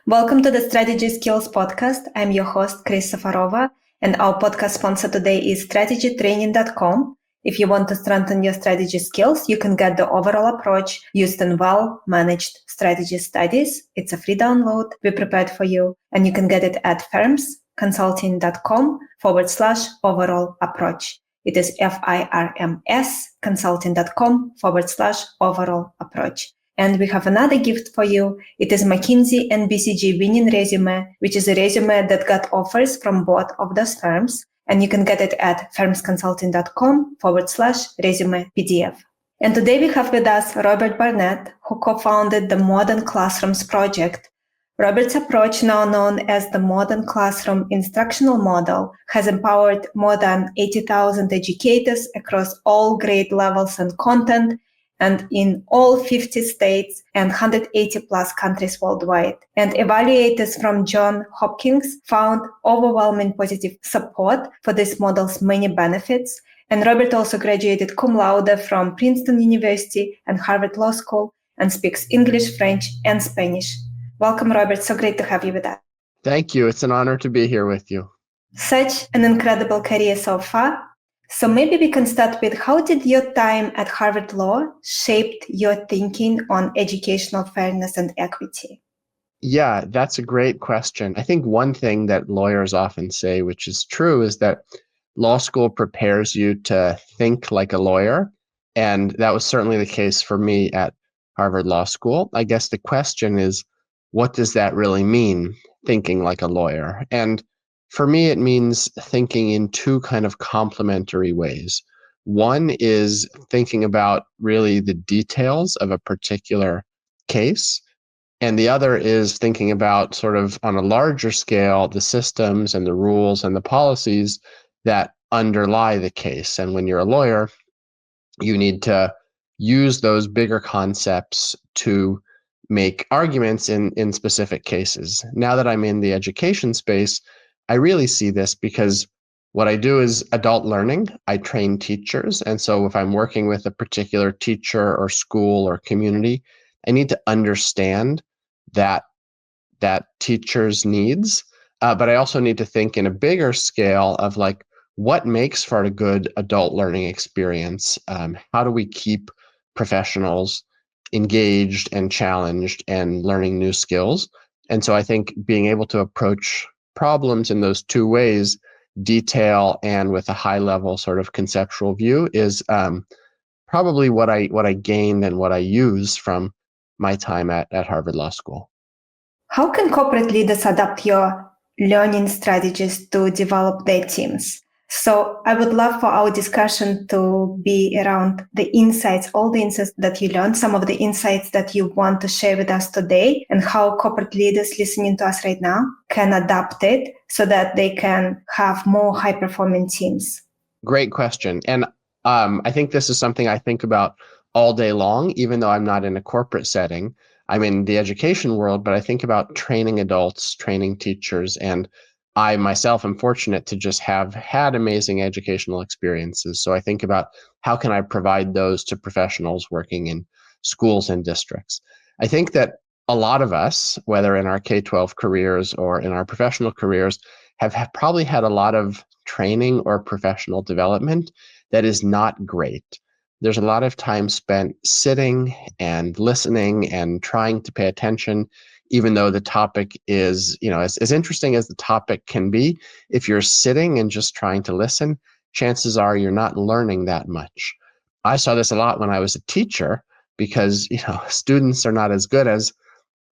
Welcome to the Strategy Skills Podcast. I'm your host, Chris Safarova, and our podcast sponsor today is strategytraining.com. If you want to strengthen your strategy skills, you can get the overall approach used in well-managed strategy studies. It's a free download we prepared for you, and you can get it at firmsconsulting.com/overall approach. It is FIRMS consulting.com/overall approach. And we have another gift for you. It is McKinsey and BCG winning resume, which is a resume that got offers from both of those firms. And you can get it at firmsconsulting.com/resume PDF. And today we have with us Robert Barnett, who co-founded the Modern Classrooms Project. Robert's approach, now known as the Modern Classroom Instructional Model, has empowered more than 80,000 educators across all grade levels and content, and in all 50 states and 180 plus countries worldwide. And evaluators from Johns Hopkins found overwhelming positive support for this model's many benefits. And Robert also graduated cum laude from Princeton University and Harvard Law School and speaks English, French, and Spanish. Welcome, Robert. So great to have you with us. Thank you. It's an honor to be here with you. Such an incredible career so far. So maybe we can start with, how did your time at Harvard Law shaped your thinking on educational fairness and equity? Yeah, that's a great question. I think one thing that lawyers often say, which is true, is that law school prepares you to think like a lawyer. And that was certainly the case for me at Harvard Law School. I guess the question is, what does that really mean, thinking like a lawyer? And for me, it means thinking in two kind of complementary ways. One is thinking about really the details of a particular case. And the other is thinking about, sort of on a larger scale, the systems and the rules and the policies that underlie the case. And when you're a lawyer, you need to use those bigger concepts to make arguments in specific cases. Now that I'm in the education space, I really see this because what I do is adult learning. I train teachers. And so if I'm working with a particular teacher or school or community, I need to understand that teacher's needs. But I also need to think in a bigger scale of like, what makes for a good adult learning experience? How do we keep professionals engaged and challenged and learning new skills? And so I think being able to approach problems in those two ways, detail and with a high level sort of conceptual view, is probably what I gained and what I use from my time at Harvard Law School. How can corporate leaders adapt your learning strategies to develop their teams? So I would love for our discussion to be around the insights, all the insights that you learned, some of the insights that you want to share with us today, and how corporate leaders listening to us right now can adapt it so that they can have more high-performing teams. Great question. And I think this is something I think about all day long, even though I'm not in a corporate setting. I'm in the education world, but I think about training adults, training teachers, and I myself am fortunate to just have had amazing educational experiences. So I think about, how can I provide those to professionals working in schools and districts? I think that a lot of us, whether in our K-12 careers or in our professional careers, have probably had a lot of training or professional development that is not great. There's a lot of time spent sitting and listening and trying to pay attention, even though the topic is, as interesting as the topic can be. If you're sitting and just trying to listen, chances are you're not learning that much. I saw this a lot when I was a teacher, because, students are not as good as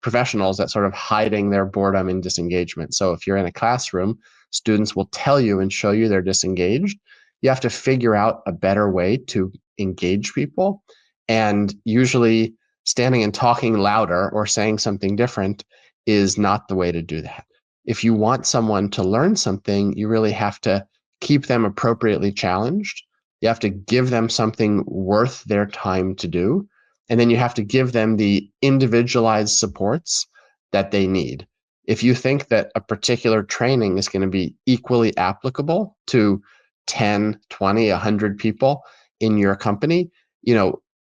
professionals at sort of hiding their boredom and disengagement. So if you're in a classroom, students will tell you and show you they're disengaged. You have to figure out a better way to engage people. And usually standing and talking louder or saying something different is not the way to do that. If you want someone to learn something, you really have to keep them appropriately challenged. You have to give them something worth their time to do. And then you have to give them the individualized supports that they need. If you think that a particular training is going to be equally applicable to 10, 20, 100 people in your company,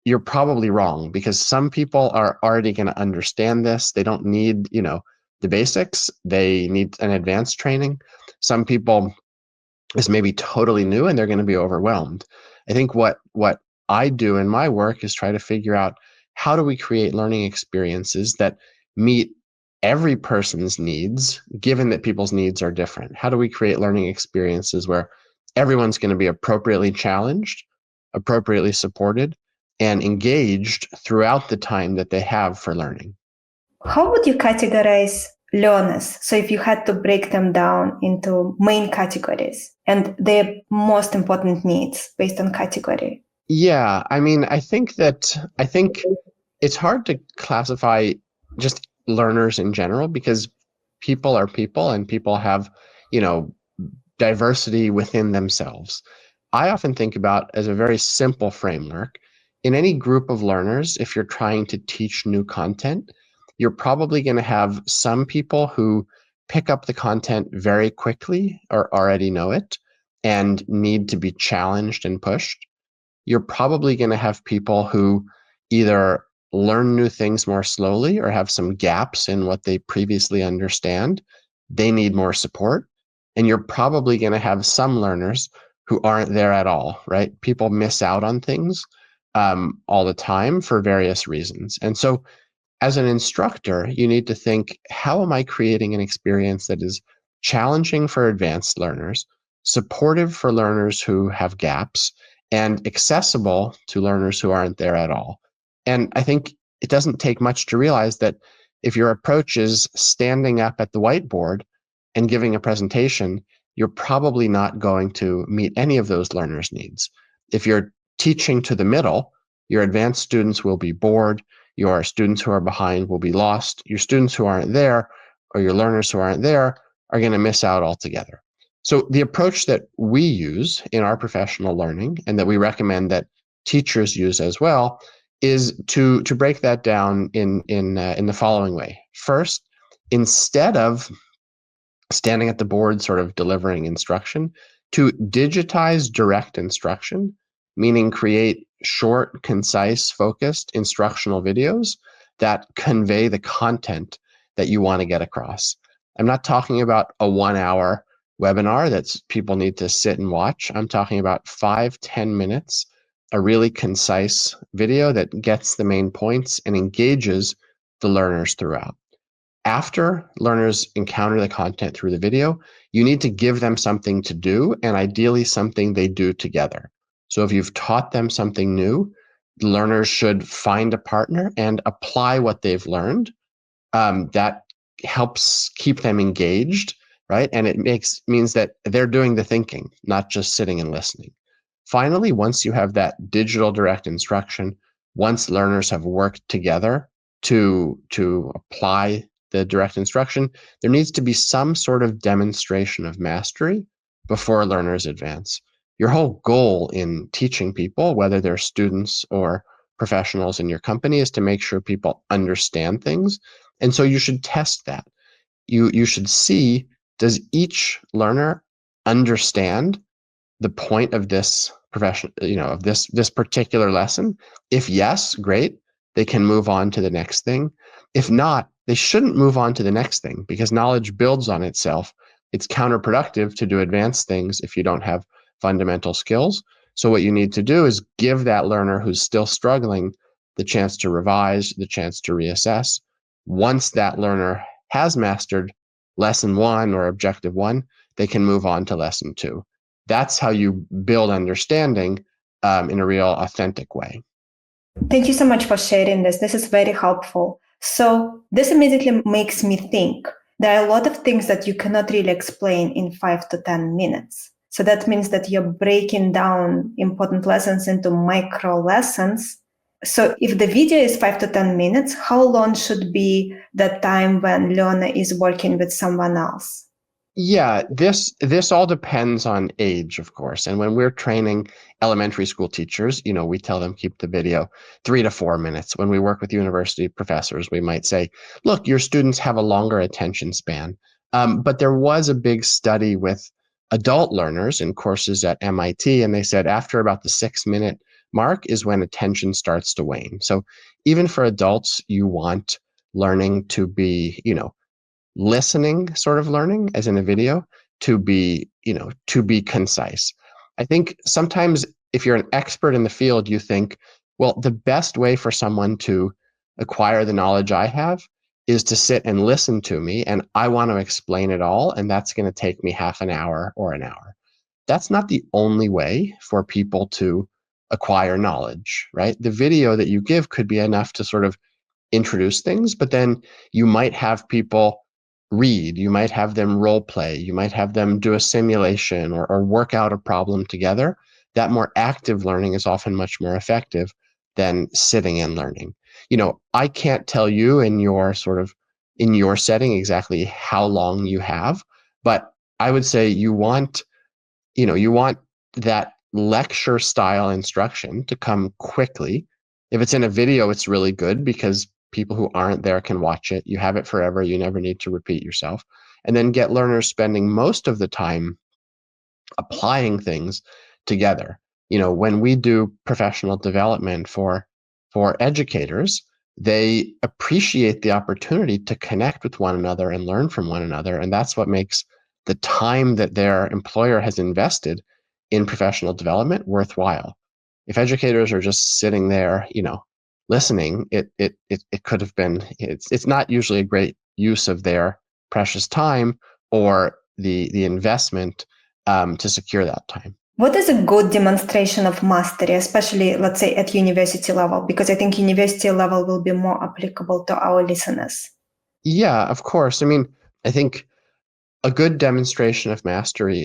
you're probably wrong, because some people are already going to understand this. They don't need, the basics. They need an advanced training. Some people, is maybe totally new and they're going to be overwhelmed. I think what I do in my work is try to figure out, how do we create learning experiences that meet every person's needs, given that people's needs are different? How do we create learning experiences where everyone's going to be appropriately challenged, appropriately supported, and engaged throughout the time that they have for learning? How would you categorize learners? So if you had to break them down into main categories and their most important needs based on category. Yeah, I mean, I think it's hard to classify just learners in general, because people are people and people have, you know, diversity within themselves. I often think about, as a very simple framework, in any group of learners, if you're trying to teach new content, you're probably going to have some people who pick up the content very quickly or already know it and need to be challenged and pushed. You're probably going to have people who either learn new things more slowly or have some gaps in what they previously understand. They need more support. And you're probably going to have some learners who aren't there at all, right? People miss out on things all the time for various reasons. And so, as an instructor, you need to think, how am I creating an experience that is challenging for advanced learners, supportive for learners who have gaps, and accessible to learners who aren't there at all? And I think it doesn't take much to realize that if your approach is standing up at the whiteboard and giving a presentation, you're probably not going to meet any of those learners' needs. If you're teaching to the middle, your advanced students will be bored. Your students who are behind will be lost. Your students who aren't there, or your learners who aren't there, are going to miss out altogether. So the approach that we use in our professional learning, and that we recommend that teachers use as well, is to break that down in the following way. First, instead of standing at the board sort of delivering instruction, to digitize direct instruction, meaning create short, concise, focused instructional videos that convey the content that you want to get across. I'm not talking about a 1 hour webinar that people need to sit and watch. I'm talking about 5-10 minutes, a really concise video that gets the main points and engages the learners throughout. After learners encounter the content through the video, you need to give them something to do, and ideally something they do together. So if you've taught them something new, learners should find a partner and apply what they've learned. That helps keep them engaged, right? And it means that they're doing the thinking, not just sitting and listening. Finally, once you have that digital direct instruction, once learners have worked together to apply the direct instruction, there needs to be some sort of demonstration of mastery before learners advance. Your whole goal in teaching people, whether they're students or professionals in your company, is to make sure people understand things. And so you should test that. You should see, does each learner understand the point of this profession, of this particular lesson? If yes, great, they can move on to the next thing. If not, they shouldn't move on to the next thing, because knowledge builds on itself. It's counterproductive to do advanced things if you don't have fundamental skills. So what you need to do is give that learner who's still struggling the chance to revise, the chance to reassess. Once that learner has mastered lesson 1 or objective 1, they can move on to lesson 2. That's how you build understanding in a real authentic way. Thank you so much for sharing this. This is very helpful. So this immediately makes me think there are a lot of things that you cannot really explain in 5 to 10 minutes. So that means that you're breaking down important lessons into micro lessons. So if the video is 5 to 10 minutes, how long should be the time when learner is working with someone else? Yeah, this all depends on age, of course. And when we're training elementary school teachers, we tell them keep the video 3 to 4 minutes. When we work with university professors, we might say, look, your students have a longer attention span. But there was a big study with adult learners in courses at MIT, and they said after about the 6-minute mark is when attention starts to wane. So even for adults, you want learning to be, listening sort of learning, as in a video, to be, to be concise. I think sometimes if you're an expert in the field, you think, well, the best way for someone to acquire the knowledge I have is to sit and listen to me, and I want to explain it all, and that's going to take me half an hour or an hour. That's not the only way for people to acquire knowledge, right? The video that you give could be enough to sort of introduce things, but then you might have people read, you might have them role play, you might have them do a simulation or work out a problem together. That more active learning is often much more effective than sitting and learning. I can't tell you in your setting exactly how long you have, but I would say you want that lecture style instruction to come quickly. If it's in a video, it's really good because people who aren't there can watch it. You have it forever. You never need to repeat yourself. And then get learners spending most of the time applying things together. When we do professional development for educators, they appreciate the opportunity to connect with one another and learn from one another. And that's what makes the time that their employer has invested in professional development worthwhile. If educators are just sitting there, listening, it could have been, it's not usually a great use of their precious time or the investment to secure that time. What is a good demonstration of mastery, especially, let's say, at university level? Because I think university level will be more applicable to our listeners. Yeah, of course. I think a good demonstration of mastery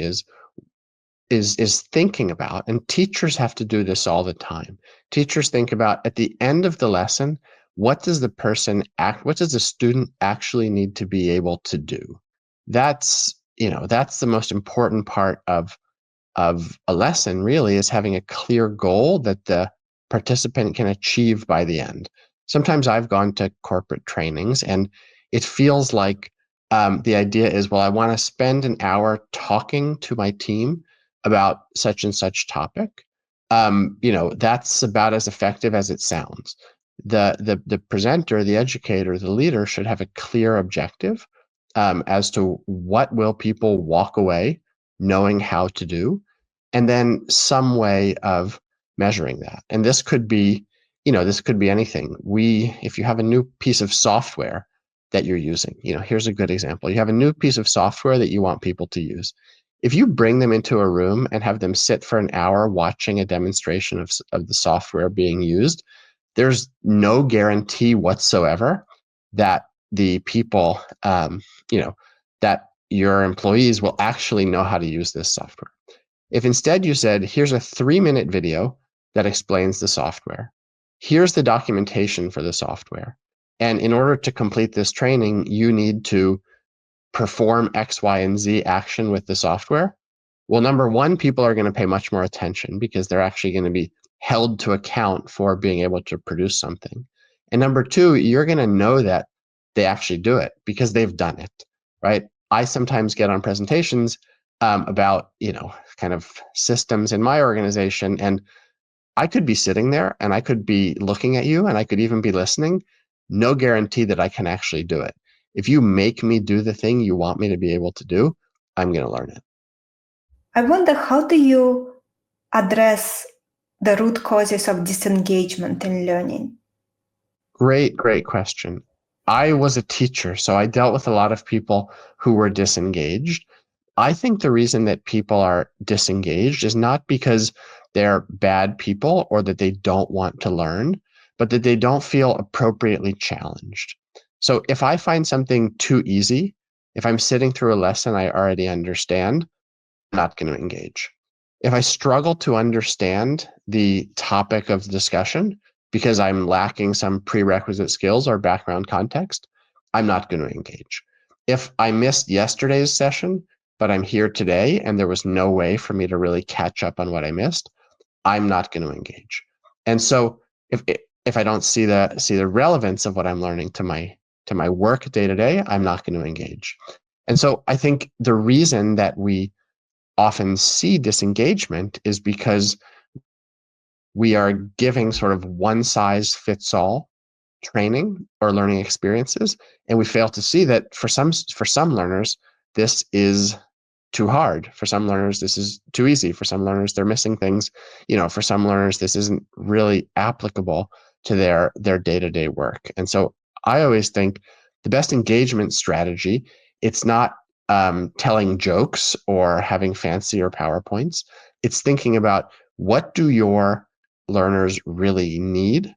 is thinking about, and teachers have to do this all the time. Teachers think about, at the end of the lesson, what does the student actually need to be able to do? That's the most important part of a lesson, really, is having a clear goal that the participant can achieve by the end. Sometimes I've gone to corporate trainings and it feels like the idea is, well, I want to spend an hour talking to my team about such and such topic. That's about as effective as it sounds. The presenter, the educator, the leader should have a clear objective as to what will people walk away knowing how to do, and then some way of measuring that. And this could be anything. If you have a new piece of software that you're using, here's a good example. You have a new piece of software that you want people to use. If you bring them into a room and have them sit for an hour watching a demonstration of the software being used, there's no guarantee whatsoever that the people, that your employees will actually know how to use this software. If instead you said, here's a 3-minute video that explains the software, here's the documentation for the software, and in order to complete this training, you need to perform X, Y, and Z action with the software. Well, number one, people are going to pay much more attention because they're actually going to be held to account for being able to produce something. And number two, you're going to know that they actually do it because they've done it, right? I sometimes get on presentations about, kind of systems in my organization, and I could be sitting there and I could be looking at you and I could even be listening. No guarantee that I can actually do it. If you make me do the thing you want me to be able to do, I'm going to learn it. I wonder, how do you address the root causes of disengagement in learning? Great question. I was a teacher, so I dealt with a lot of people who were disengaged. I think the reason that people are disengaged is not because they're bad people or that they don't want to learn, but that they don't feel appropriately challenged. So if I find something too easy, if I'm sitting through a lesson I already understand, I'm not going to engage. If I struggle to understand the topic of discussion because I'm lacking some prerequisite skills or background context, I'm not going to engage. If I missed yesterday's session, but I'm here today and there was no way for me to really catch up on what I missed, I'm not going to engage. And so if I don't see the relevance of what I'm learning to my work day to day, I'm not going to engage. And so I think the reason that we often see disengagement is because we are giving sort of one size fits all training or learning experiences, and we fail to see that for some learners this is too hard. For some learners this is too easy. For some learners they're missing things. For some learners this isn't really applicable to their day-to-day work. And so I always think the best engagement strategy, it's not telling jokes or having fancier PowerPoints. It's thinking about, what do your learners really need?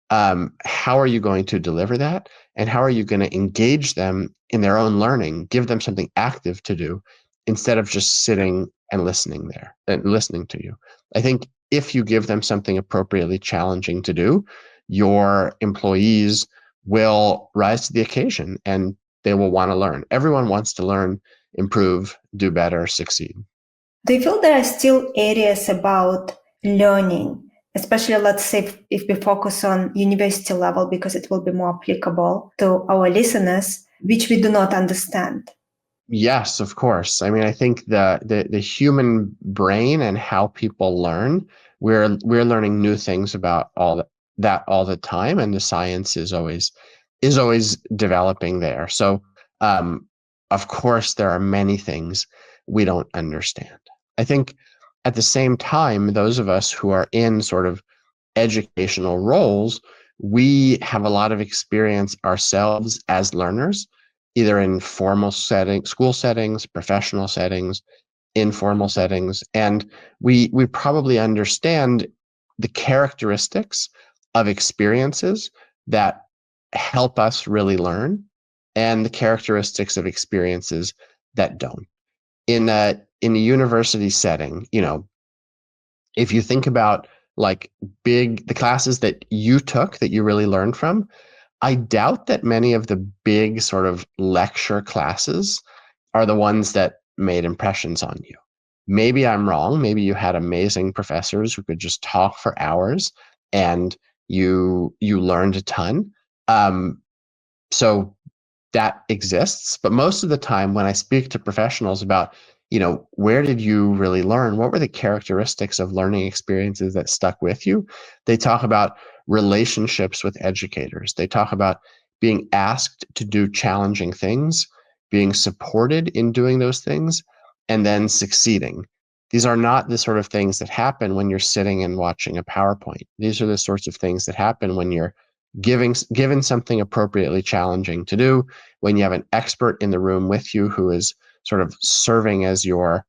How are you going to deliver that? And how are you going to engage them in their own learning, give them something active to do instead of just sitting and listening there and listening to you? I think if you give them something appropriately challenging to do, your employees will rise to the occasion and they will want to learn. Everyone wants to learn, improve, do better, succeed. Do you feel there are still areas about learning, especially, let's say, if we focus on university level, because it will be more applicable to our listeners, which we do not understand? Yes, of course. I mean, I think the human brain and how people learn, we're learning new things about all that all the time, and the science is always developing there. So, of course, there are many things we don't understand. I think at the same time, those of us who are in sort of educational roles, we have a lot of experience ourselves as learners, either in formal settings, school settings, professional settings, informal settings, and we probably understand the characteristics of experiences that help us really learn, and the characteristics of experiences that don't. In a university setting, if you think about like the classes that you took that you really learned from, I doubt that many of the big sort of lecture classes are the ones that made impressions on you. Maybe I'm wrong. Maybe you had amazing professors who could just talk for hours and you learned a ton. So that exists. But most of the time when I speak to professionals about, where did you really learn? What were the characteristics of learning experiences that stuck with you? They talk about relationships with educators. They talk about being asked to do challenging things, being supported in doing those things, and then succeeding. These are not the sort of things that happen when you're sitting and watching a PowerPoint. These are the sorts of things that happen when you're given something appropriately challenging to do, when you have an expert in the room with you who is sort of serving as your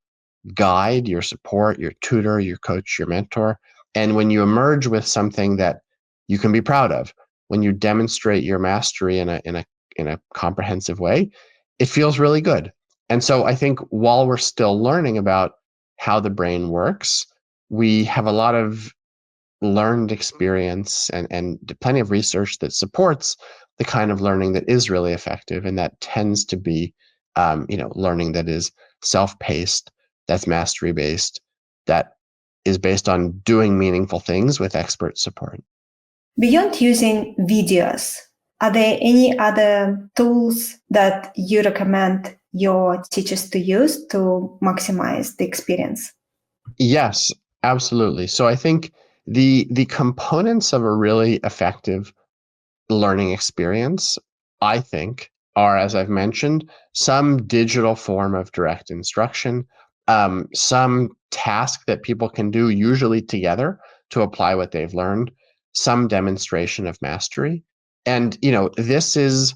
guide, your support, your tutor, your coach, your mentor, and when you emerge with something that you can be proud of, when you demonstrate your mastery in a comprehensive way, it feels really good. And so I think while we're still learning about how the brain works, we have a lot of learned experience and plenty of research that supports the kind of learning that is really effective, and that tends to be learning that is self-paced, that's mastery-based, that is based on doing meaningful things with expert support. Beyond using videos, are there any other tools that you recommend your teachers to use to maximize the experience? Yes, absolutely. So I think the components of a really effective learning experience, I think, are, as I've mentioned, some digital form of direct instruction, some task that people can do usually together to apply what they've learned, some demonstration of mastery. And this is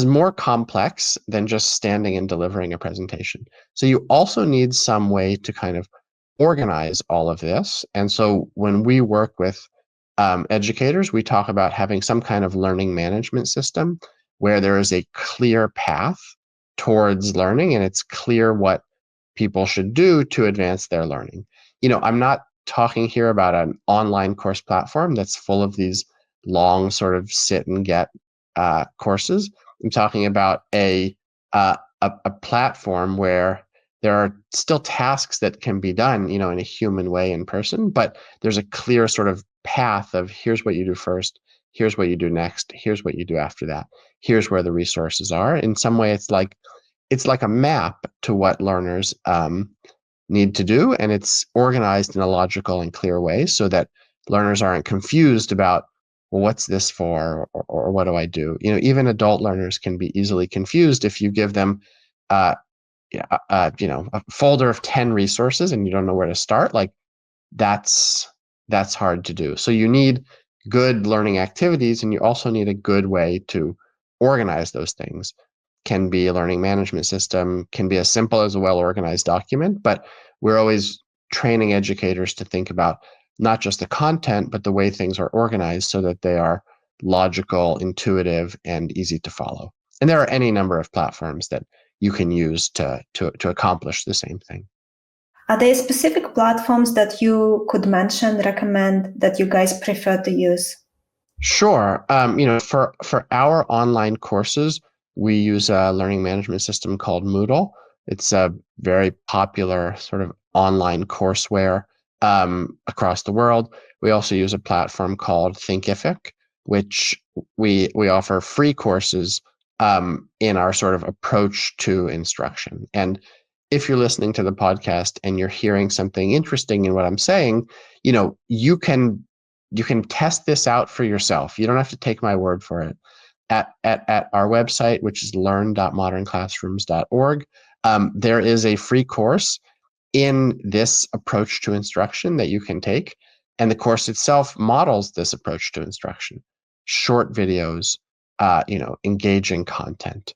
more complex than just standing and delivering a presentation. So you also need some way to kind of organize all of this. And so when we work with educators, we talk about having some kind of learning management system where there is a clear path towards learning, and it's clear what people should do to advance their learning. I'm not talking here about an online course platform that's full of these long sort of sit and get courses. I'm talking about a platform where there are still tasks that can be done, in a human way in person, but there's a clear sort of path of, here's what you do first, here's what you do next, here's what you do after that, here's where the resources are. In some way, it's like a map to what learners need to do, and it's organized in a logical and clear way so that learners aren't confused about well, what's this for? Or what do I do? Even adult learners can be easily confused if you give them, a folder of 10 resources and you don't know where to start. Like that's hard to do. So you need good learning activities, and you also need a good way to organize those things. Can be a learning management system, can be as simple as a well-organized document, but we're always training educators to think about not just the content, but the way things are organized so that they are logical, intuitive, and easy to follow. And there are any number of platforms that you can use to accomplish the same thing. Are there specific platforms that you could mention, recommend, that you guys prefer to use? Sure. For our online courses, we use a learning management system called Moodle. It's a very popular sort of online courseware across the world. We also use a platform called Thinkific, which we offer free courses in our sort of approach to instruction. And if you're listening to the podcast and you're hearing something interesting in what I'm saying, you can test this out for yourself. You don't have to take my word for it. At our website, which is learn.modernclassrooms.org, there is a free course in this approach to instruction that you can take. And the course itself models this approach to instruction. Short videos, engaging content.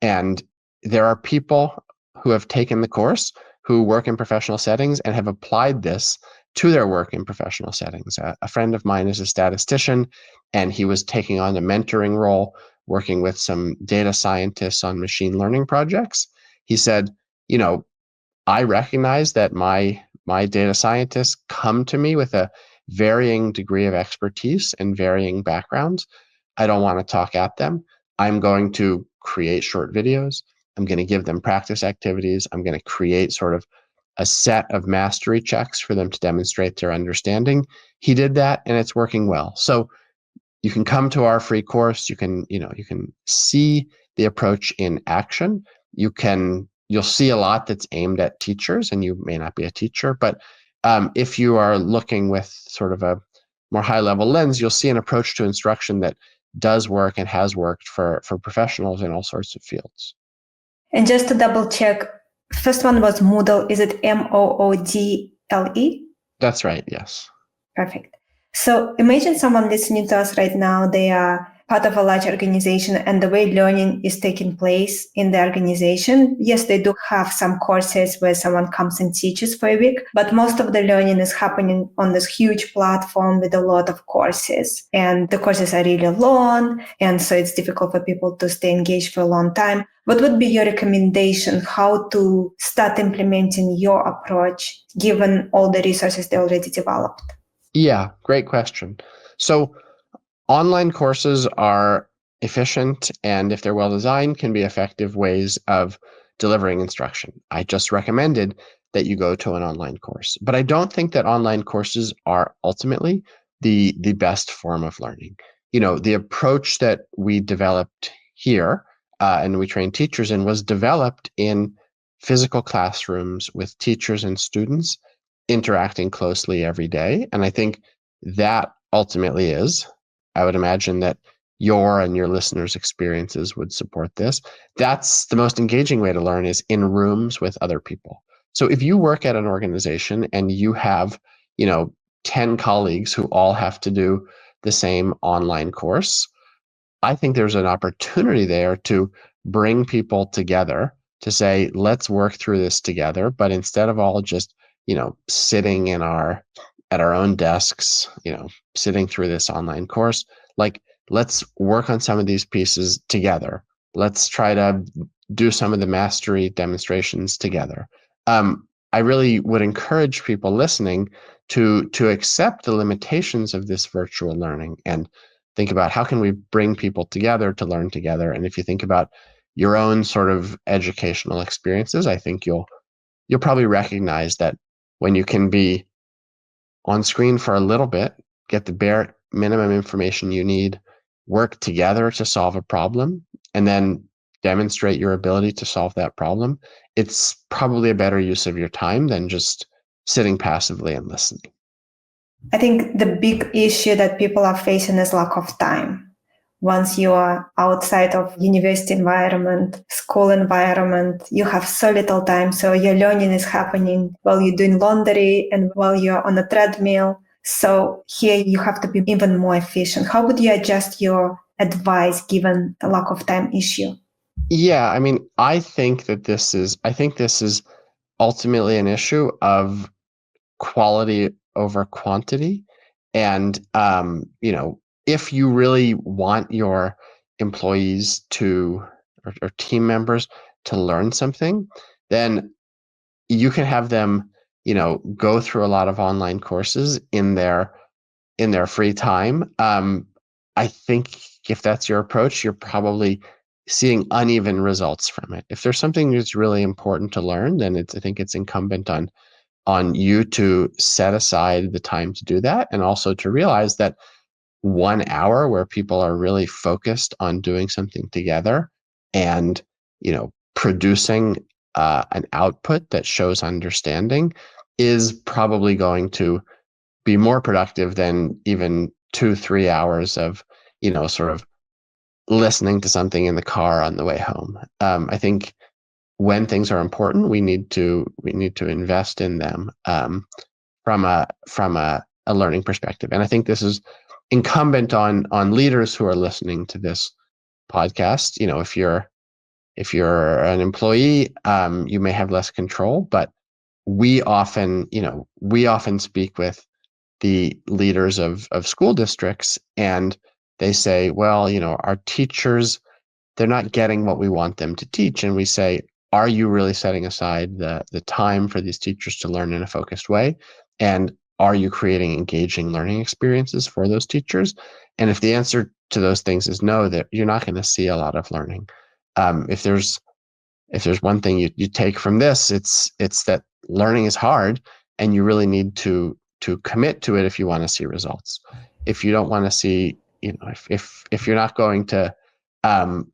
And there are people who have taken the course who work in professional settings and have applied this to their work in professional settings. A friend of mine is a statistician, and he was taking on a mentoring role, working with some data scientists on machine learning projects. He said, I recognize that my data scientists come to me with a varying degree of expertise and varying backgrounds. I don't want to talk at them. I'm going to create short videos. I'm going to give them practice activities. I'm going to create sort of a set of mastery checks for them to demonstrate their understanding. He did that, and it's working well. So you can come to our free course. You can see the approach in action. You'll see a lot that's aimed at teachers, and you may not be a teacher, but if you are looking with sort of a more high-level lens, you'll see an approach to instruction that does work and has worked for professionals in all sorts of fields. And just to double check, first one was Moodle. Is it Moodle? That's right, yes. Perfect. So imagine someone listening to us right now, they are part of a large organization, and the way learning is taking place in the organization. Yes, they do have some courses where someone comes and teaches for a week, but most of the learning is happening on this huge platform with a lot of courses. And the courses are really long, and so it's difficult for people to stay engaged for a long time. What would be your recommendation how to start implementing your approach given all the resources they already developed? Yeah, great question. So online courses are efficient, and if they're well designed, can be effective ways of delivering instruction. I just recommended that you go to an online course, but I don't think that online courses are ultimately the best form of learning. The approach that we developed here and we trained teachers in was developed in physical classrooms with teachers and students interacting closely every day. And I think that ultimately I would imagine that your and your listeners' experiences would support this. That's the most engaging way to learn, is in rooms with other people. So if you work at an organization and you have, 10 colleagues who all have to do the same online course, I think there's an opportunity there to bring people together to say, let's work through this together. But instead of all just, sitting at our own desks, sitting through this online course, like, let's work on some of these pieces together. Let's try to do some of the mastery demonstrations together. I really would encourage people listening to accept the limitations of this virtual learning and think about how can we bring people together to learn together. And if you think about your own sort of educational experiences, I think you'll probably recognize that when you can be on screen for a little bit, get the bare minimum information you need, work together to solve a problem, and then demonstrate your ability to solve that problem, it's probably a better use of your time than just sitting passively and listening. I think the big issue that people are facing is lack of time. Once you are outside of university environment, school environment, you have so little time. So your learning is happening while you're doing laundry and while you're on a treadmill. So here you have to be even more efficient. How would you adjust your advice given the lack of time issue? Yeah, I mean, I think this is ultimately an issue of quality over quantity. And, if you really want your employees or team members to learn something, then you can have them, go through a lot of online courses in their free time. I think if that's your approach, you're probably seeing uneven results from it. If there's something that's really important to learn, then I think it's incumbent on you to set aside the time to do that, and also to realize that 1 hour where people are really focused on doing something together and producing an output that shows understanding is probably going to be more productive than even 2-3 hours of sort of listening to something in the car on the way home. I think when things are important, we need to invest in them, from a learning perspective. And I think this is incumbent on leaders who are listening to this podcast. If you're an employee, you may have less control, but we often speak with the leaders of school districts, and they say, well, our teachers, they're not getting what we want them to teach. And we say, are you really setting aside the time for these teachers to learn in a focused way? And are you creating engaging learning experiences for those teachers? And if the answer to those things is no, that you're not going to see a lot of learning. If there's one thing you take from this, it's that learning is hard, and you really need to commit to it if you want to see results. If you don't want to see, if you're not going to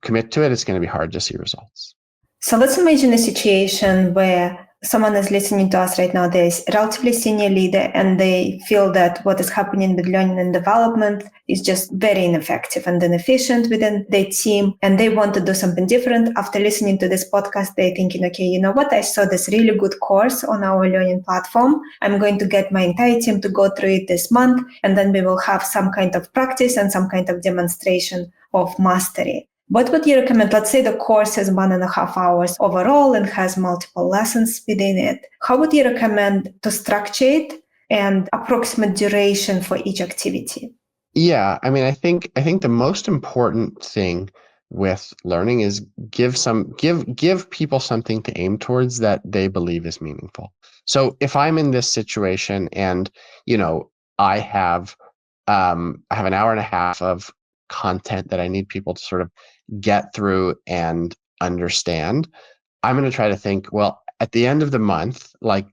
commit to it, it's going to be hard to see results. So let's imagine a situation where someone is listening to us right now. They're a relatively senior leader and they feel that what is happening with learning and development is just very ineffective and inefficient within their team. And they want to do something different. After listening to this podcast, they're thinking, okay, you know what? I saw this really good course on our learning platform. I'm going to get my entire team to go through it this month. And then we will have some kind of practice and some kind of demonstration of mastery. What would you recommend? Let's say the course is 1.5 hours overall and has multiple lessons within it. How would you recommend to structure it and approximate duration for each activity? Yeah, I mean, I think the most important thing with learning is give people something to aim towards that they believe is meaningful. So if I'm in this situation and I have an hour and a half of content that I need people to sort of get through and understand, I'm going to try to think, well, at the end of the month, like,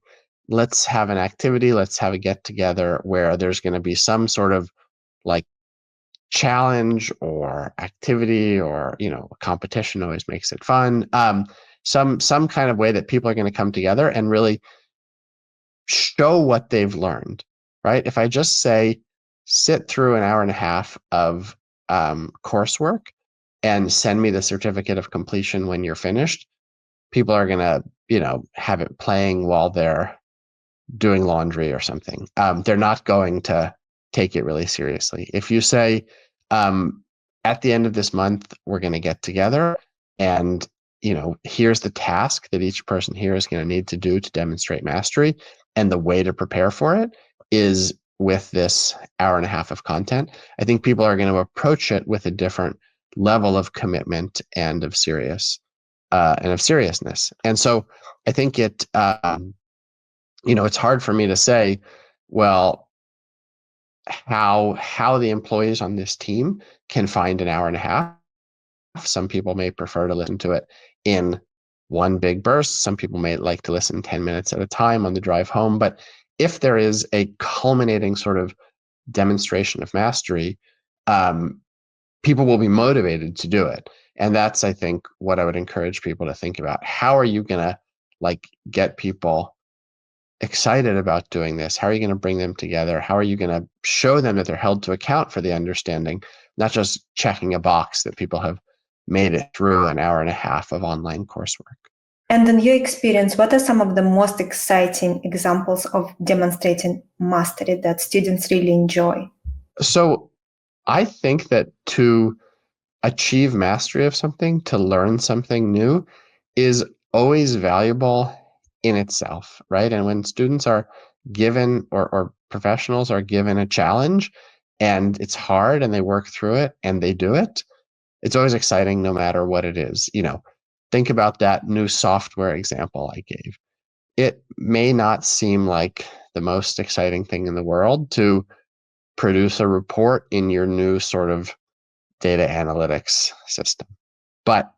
let's have an activity, let's have a get together where there's going to be some sort of like challenge or activity, or a competition always makes it fun. Some kind of way that people are going to come together and really show what they've learned, right? If I just say, sit through an hour and a half of coursework and send me the certificate of completion when you're finished, people are going to, have it playing while they're doing laundry or something. They're not going to take it really seriously. If you say, at the end of this month, we're going to get together and, here's the task that each person here is going to need to do to demonstrate mastery. And the way to prepare for it is with this hour and a half of content. I think people are going to approach it with a different level of commitment and of seriousness. And so I think it's hard for me to say, well, how the employees on this team can find an hour and a half. Some people may prefer to listen to it in one big burst. Some people may like to listen 10 minutes at a time on the drive home. But if there is a culminating sort of demonstration of mastery, people will be motivated to do it. And that's, I think, what I would encourage people to think about. How are you going to get people excited about doing this? How are you going to bring them together? How are you going to show them that they're held to account for the understanding, not just checking a box that people have made it through an hour and a half of online coursework? And in your experience, what are some of the most exciting examples of demonstrating mastery that students really enjoy? So I think that to achieve mastery of something, to learn something new, is always valuable in itself, right? And when students are given or professionals are given a challenge and it's hard and they work through it and they do it, it's always exciting no matter what it is. Think about that new software example I gave. It may not seem like the most exciting thing in the world to produce a report in your new sort of data analytics system. But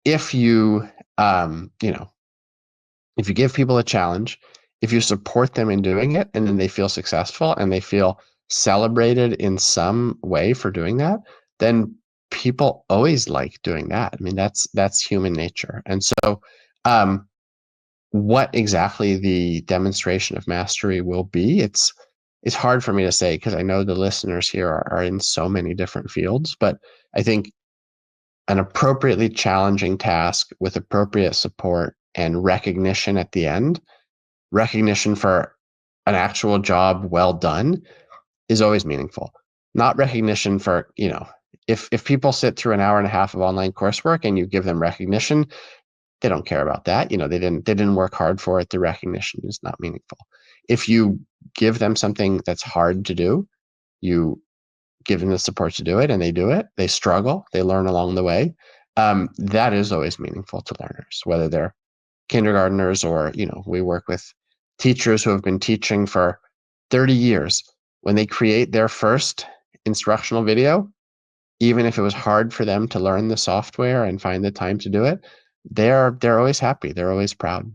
if you, if you give people a challenge, if you support them in doing it, and then they feel successful and they feel celebrated in some way for doing that, then people always like doing that. I mean, that's human nature. And so, what exactly the demonstration of mastery will be, it's hard for me to say because I know the listeners here are in so many different fields, but I think an appropriately challenging task with appropriate support and recognition at the end, recognition for an actual job well done, is always meaningful. Not recognition for, if people sit through an hour and a half of online coursework and you give them recognition, they don't care about that. They didn't work hard for it. The recognition is not meaningful. If you give them something that's hard to do, you give them the support to do it and they do it, they struggle, they learn along the way. That is always meaningful to learners, whether they're kindergartners or, we work with teachers who have been teaching for 30 years. When they create their first instructional video, even if it was hard for them to learn the software and find the time to do it, they're always happy. They're always proud.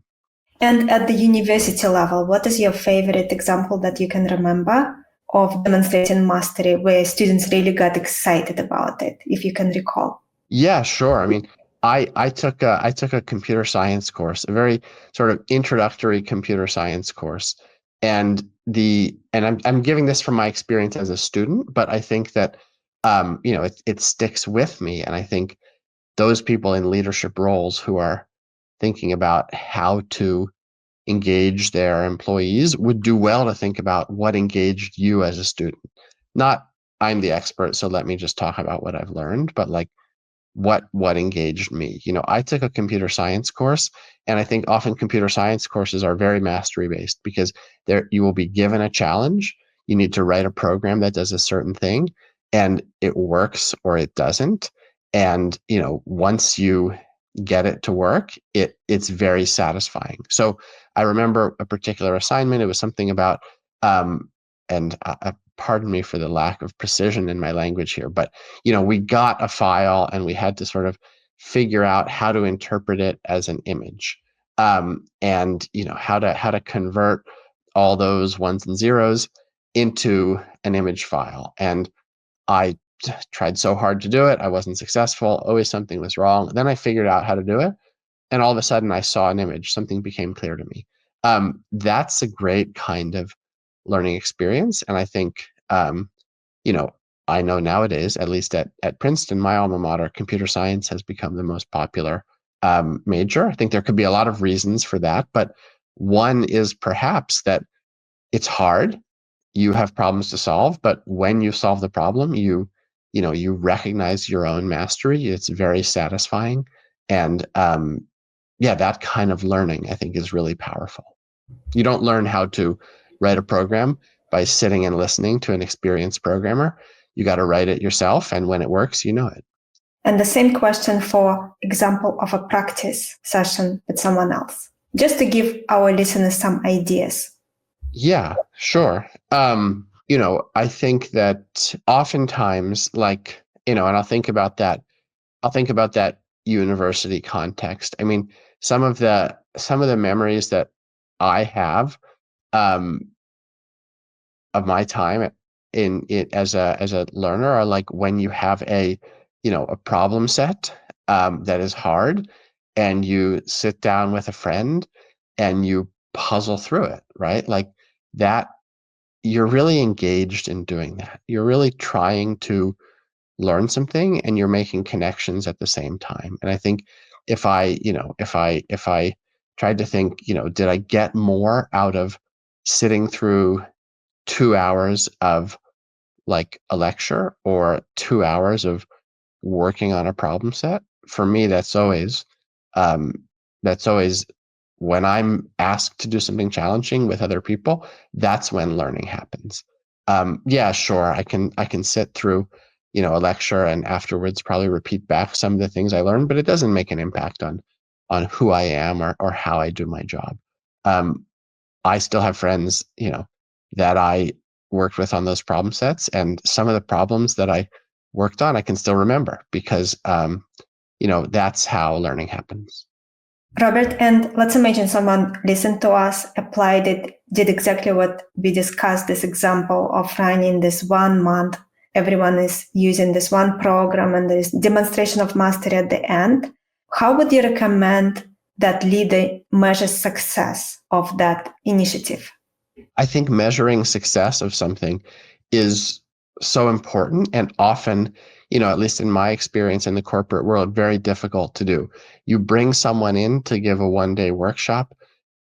And at the university level, what is your favorite example that you can remember of demonstrating mastery where students really got excited about it, if you can recall? Yeah, sure. I mean, I took a computer science course, a very sort of introductory computer science course, and I'm giving this from my experience as a student, but I think that it sticks with me, and I think those people in leadership roles who are thinking about how to engage their employees would do well to think about what engaged you as a student. Not I'm the expert, so let me just talk about what I've learned, but like what engaged me. I took a computer science course, and I think often computer science courses are very mastery based because there you will be given a challenge. You need to write a program that does a certain thing, and it works or it doesn't. And once you get it to work, it's very satisfying. So I remember a particular assignment. It was something about and pardon me for the lack of precision in my language here, but we got a file and we had to sort of figure out how to interpret it as an image, and how to convert all those ones and zeros into an image file. And I tried so hard to do it. I wasn't successful. Always something was wrong. Then I figured out how to do it, and all of a sudden I saw an image. Something became clear to me. That's a great kind of learning experience, and I think you know, I know nowadays, at least at Princeton, my alma mater, computer science has become the most popular major. I think there could be a lot of reasons for that, but one is perhaps that it's hard. You have problems to solve, but when you solve the problem, you recognize your own mastery. It's very satisfying, and yeah, that kind of learning I think is really powerful. You don't learn how to write a program by sitting and listening to an experienced programmer. You got to write it yourself, and when it works, you know it. And the same question for example of a practice session with someone else, just to give our listeners some ideas. Yeah, sure. I think that oftentimes, and I'll think about that university context. I mean, some of the memories that I have um, of my time in it as a learner are like when you have a problem set that is hard, and you sit down with a friend and you puzzle through it, right? Like that, you're really engaged in doing that. You're really trying to learn something and you're making connections at the same time. And I think if I tried to think, did I get more out of sitting through 2 hours of like a lecture or 2 hours of working on a problem set? For me, um, that's always when I'm asked to do something challenging with other people, that's when learning happens. Yeah, sure, I can sit through, a lecture and afterwards probably repeat back some of the things I learned, but it doesn't make an impact on who I am or how I do my job. Um, I still have friends, that I worked with on those problem sets, and some of the problems that I worked on, I can still remember because, that's how learning happens. Robert, and let's imagine someone listened to us, applied it, did exactly what we discussed, this example of running this 1 month. Everyone is using this one program and there's demonstration of mastery at the end. How would you recommend that leader measures success of that initiative? I think measuring success of something is so important and often, at least in my experience in the corporate world, very difficult to do. You bring someone in to give a 1-day workshop,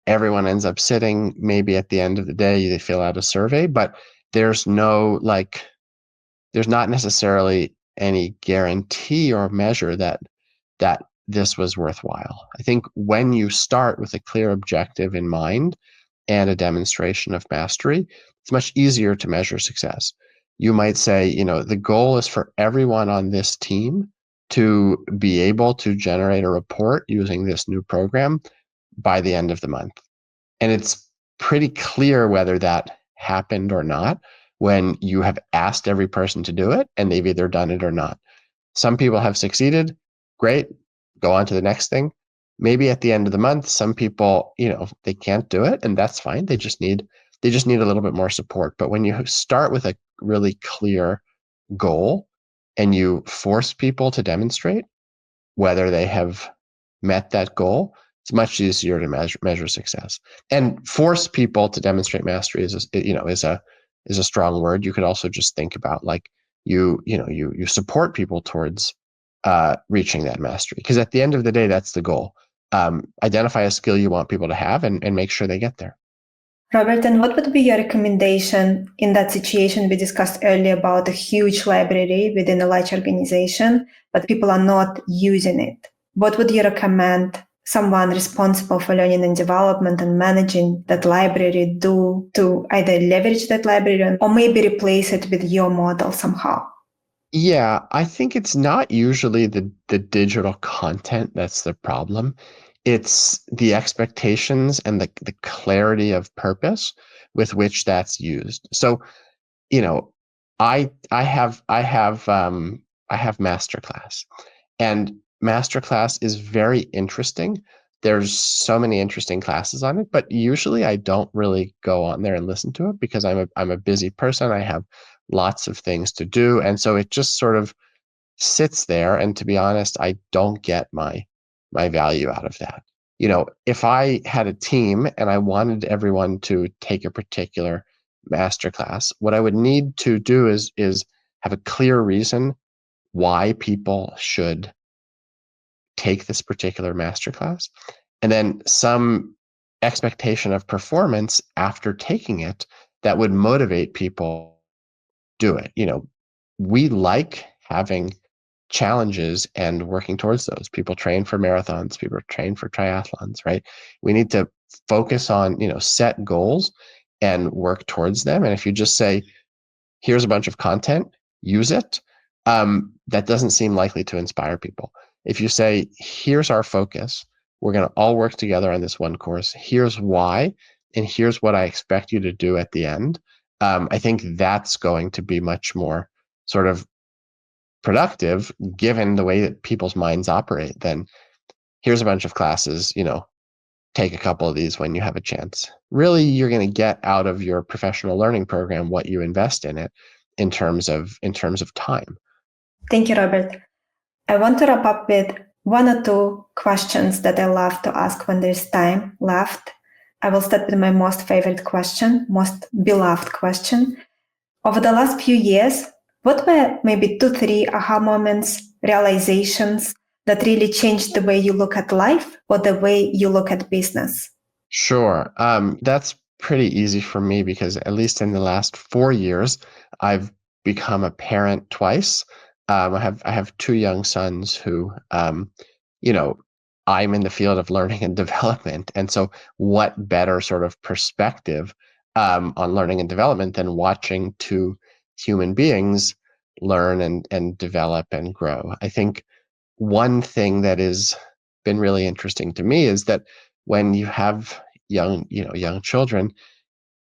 everyone ends up sitting, maybe at the end of the day, they fill out a survey, but there's there's not necessarily any guarantee or measure that this was worthwhile. I think when you start with a clear objective in mind and a demonstration of mastery, it's much easier to measure success. You might say, the goal is for everyone on this team to be able to generate a report using this new program by the end of the month. And it's pretty clear whether that happened or not when you have asked every person to do it and they've either done it or not. Some people have succeeded. Great. Go on to the next thing. Maybe at the end of the month, some people, they can't do it and that's fine. They just need a little bit more support. But when you start with a really clear goal and you force people to demonstrate whether they have met that goal, it's much easier to measure success. And force people to demonstrate mastery is a strong word. You could also just think about like you support people towards reaching that mastery, because at the end of the day, that's the goal. Identify a skill you want people to have and make sure they get there. Robert, and what would be your recommendation in that situation we discussed earlier about a huge library within a large organization, but people are not using it? What would you recommend someone responsible for learning and development and managing that library do to either leverage that library or maybe replace it with your model somehow? Yeah, I think it's not usually the digital content that's the problem. It's the expectations and the clarity of purpose with which that's used. So, you know, I have masterclass, and masterclass is very interesting. There's so many interesting classes on it, but usually I don't really go on there and listen to it because I'm a busy person. I have lots of things to do, and so it just sort of sits there. And to be honest, I don't get my value out of that. If I had a team and I wanted everyone to take a particular masterclass, what I would need to do is have a clear reason why people should take this particular masterclass, and then some expectation of performance after taking it that would motivate people to do it. We like having challenges and working towards those. People train for marathons, people train for triathlons, right? We need to focus on, set goals and work towards them. And if you just say, here's a bunch of content, use it, that doesn't seem likely to inspire people. If you say, here's our focus, we're going to all work together on this one course, here's why, and here's what I expect you to do at the end, I think that's going to be much more sort of productive given the way that people's minds operate than here's a bunch of classes, take a couple of these when you have a chance. Really, you're going to get out of your professional learning program what you invest in it in terms of time. Thank you, Robert. I want to wrap up with one or two questions that I love to ask when there's time left. I will start with my most favorite question, most beloved question. Over the last few years, what were maybe 2, 3 aha moments, realizations that really changed the way you look at life or the way you look at business? Sure. That's pretty easy for me because at least in the last 4 years, I've become a parent twice. I have 2 young sons who, you know, I'm in the field of learning and development, and so what better sort of perspective on learning and development than watching two human beings learn and develop and grow? I think one thing that has been really interesting to me is that when you have young children,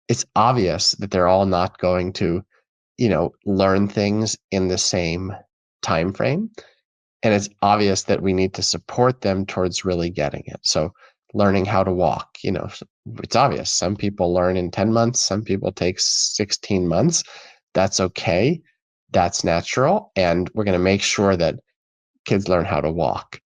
it's obvious that they're all not going to, learn things in the same time frame. And it's obvious that we need to support them towards really getting it. So learning how to walk, it's obvious. Some people learn in 10 months, some people take 16 months. That's okay. That's natural. And we're going to make sure that kids learn how to walk.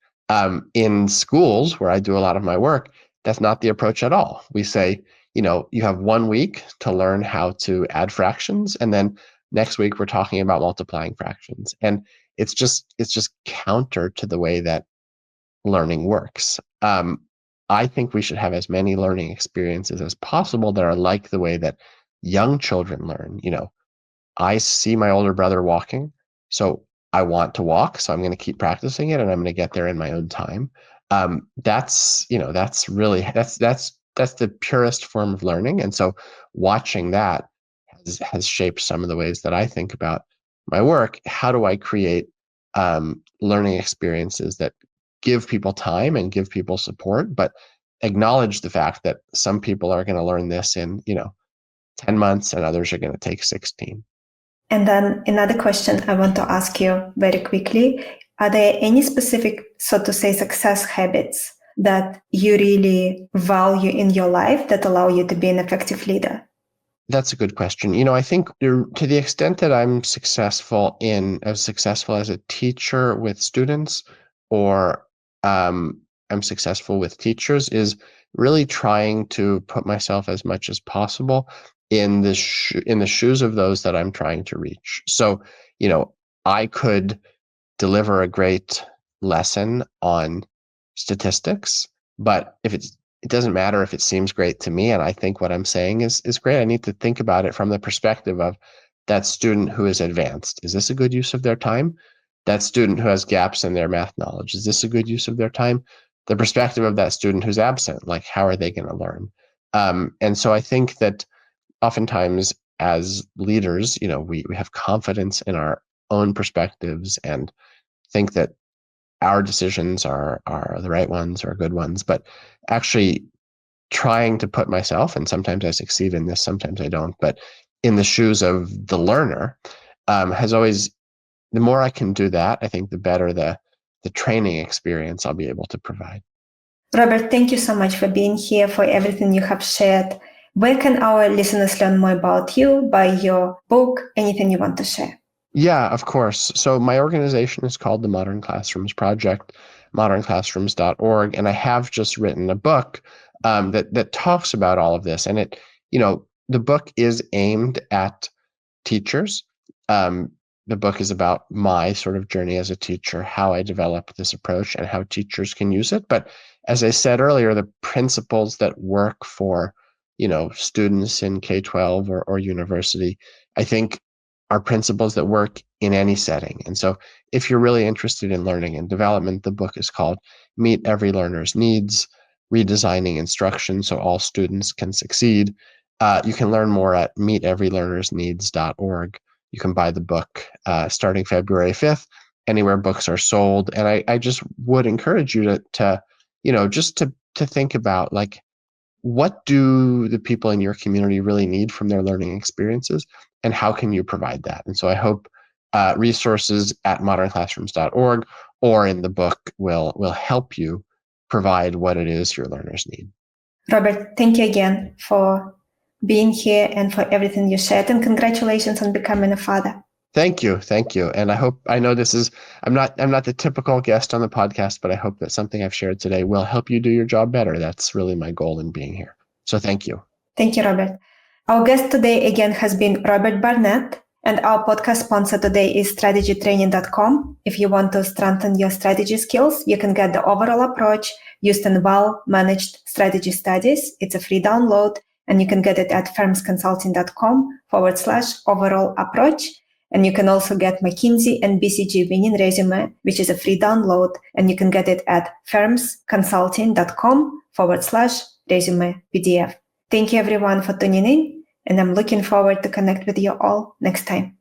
In schools where I do a lot of my work, that's not the approach at all. We say, you have 1 week to learn how to add fractions, and then next week we're talking about multiplying fractions. And it's just counter to the way that learning works. I think we should have as many learning experiences as possible that are like the way that young children learn. I see my older brother walking, so I want to walk, so I'm going to keep practicing it, and I'm going to get there in my own time. That's really that's the purest form of learning, and so watching that has shaped some of the ways that I think about my work. How do I create learning experiences that give people time and give people support, but acknowledge the fact that some people are going to learn this in 10 months and others are going to take 16. And then another question I want to ask you very quickly. Are there any specific, so to say, success habits that you really value in your life that allow you to be an effective leader? That's a good question. I think to the extent that I'm successful as a teacher with students, or I'm successful with teachers, is really trying to put myself as much as possible in the shoes of those that I'm trying to reach. So, I could deliver a great lesson on statistics, but it doesn't matter if it seems great to me and I think what I'm saying is great. I need to think about it from the perspective of that student who is advanced. Is this a good use of their time? That student who has gaps in their math knowledge, is this a good use of their time? The perspective of that student who's absent, like how are they going to learn? And so I think that oftentimes as leaders, we have confidence in our own perspectives and think that our decisions are the right ones or good ones, but actually trying to put myself, and sometimes I succeed in this, sometimes I don't, but in the shoes of the learner, has always, the more I can do that, I think the better the training experience I'll be able to provide. Robert, thank you so much for being here, for everything you have shared. Where can our listeners learn more about you, buy your book, anything you want to share? Yeah, of course. So my organization is called the Modern Classrooms Project, modernclassrooms.org, and I have just written a book that talks about all of this. And the book is aimed at teachers. The book is about my sort of journey as a teacher, how I developed this approach and how teachers can use it. But as I said earlier, the principles that work for, students in K-12 or university, I think are principles that work in any setting. And so if you're really interested in learning and development, the book is called Meet Every Learner's Needs, Redesigning Instruction so all students can succeed. You can learn more at meeteverylearnersneeds.org. You can buy the book starting February 5th, anywhere books are sold. And I just would encourage you to just to think about, like, what do the people in your community really need from their learning experiences, and how can you provide that? And so I hope resources at modernclassrooms.org or in the book will help you provide what it is your learners need. Robert, thank you again for being here and for everything you shared, and congratulations on becoming a father. Thank you. And I know I'm not the typical guest on the podcast, but I hope that something I've shared today will help you do your job better. That's really my goal in being here. So thank you. Thank you, Robert. Our guest today again has been Robert Barnett, and our podcast sponsor today is strategytraining.com. If you want to strengthen your strategy skills, you can get the overall approach used in well-managed strategy studies. It's a free download, and you can get it at firmsconsulting.com/overall approach. And you can also get McKinsey and BCG winning resume, which is a free download, and you can get it at firmsconsulting.com/resume PDF. Thank you everyone for tuning in, and I'm looking forward to connect with you all next time.